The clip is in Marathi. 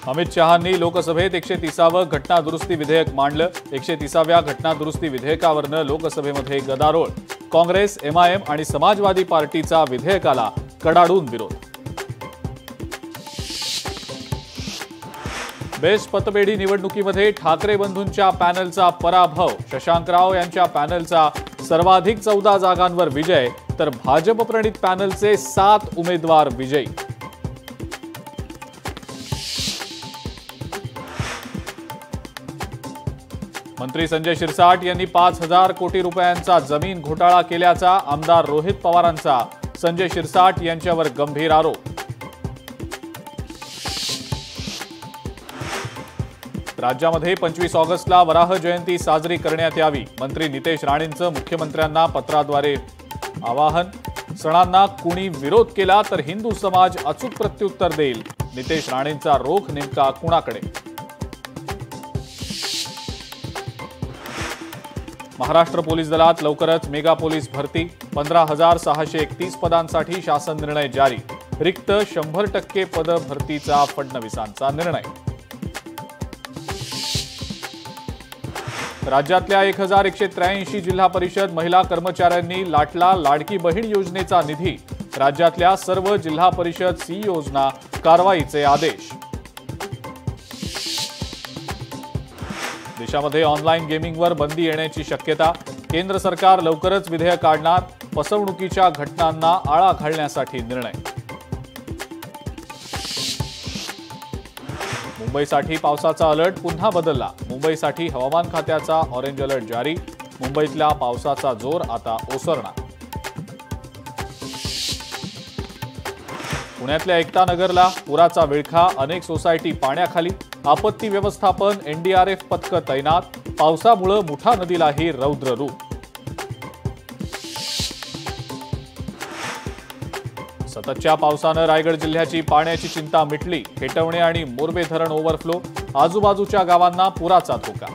अमित शहांनी लोकसभेत 130वे घटना दुरुस्ती विधेयक मांडलं। 130व्या घटना दुरुस्ती विधेयकावरनं लोकसभेमध्ये गदारोळ। काँग्रेस, एमआयएम आणि समाजवादी पार्टीचा विधेयकाला कडाडून विरोध। बेस्ट पतपेढी निवडणुकीमध्ये ठाकरे बंधूंच्या पॅनलचा पराभव। शशांकराव यांच्या पॅनलचा सर्वाधिक 14 जागांवर विजय, तर भाजप प्रणित पॅनलचे 7 उमेदवार विजयी। मंत्री संजय शिरसाट यांनी 5,000 कोटी रुपयांचा जमीन घोटाळा केल्याचा आमदार रोहित पवारांचा संजय शिरसाट यांच्यावर गंभीर आरोप। राज्यामध्ये 25 ऑगस्टला वराह जयंती साजरी करण्यात यावी। मंत्री नितेश राणेंचं मुख्यमंत्र्यांना पत्राद्वारे आवाहन। सणांना कुणी विरोध केला तर हिंदू समाज अचूक प्रत्युत्तर देईल। नितेश राणेंचा रोख नेमका कुणाकडे? महाराष्ट्र पोलीस दलात लवकरच मेगा पोलीस भरती। 15,631 पदांसाठी शासन निर्णय जारी। रिक्त 100% पद भरतीचा फडणवीसांचा निर्णय। राज्यातल्या 1,183 जिल्हा परिषद महिला कर्मचाऱ्यांनी लाटला लाडकी बहीण योजनेचा निधी। राज्यातल्या सर्व जिल्हा परिषद सीईओजना कारवाईचे आदेश। देशामध्ये ऑनलाईन गेमिंगवर बंदी येण्याची शक्यता। केंद्र सरकार लवकरच विधेयक काढणार। फसवणुकीच्या घटनांना आळा घालण्यासाठी निर्णय। मुंबईसाठी पावसाचा अलर्ट पुन्हा बदलला। मुंबईसाठी हवामान खात्याचा ऑरेंज अलर्ट जारी। मुंबईतल्या पावसाचा जोर आता ओसरणार। पुण्यातल्या एकता नगरला पुराचा विळखा। अनेक सोसायटी पाण्याखाली। आपत्ती व्यवस्थापन एनडीआरएफ पथकं तैनात। पावसामुळे मुठा नदीलाही रौद्र रूप। सततच्या पावसानं रायगड जिल्ह्याची पाण्याची चिंता मिटली। हेटवणे आणि मोरबे धरण ओव्हरफ्लो। आजूबाजूच्या गावांना पुराचा धोका।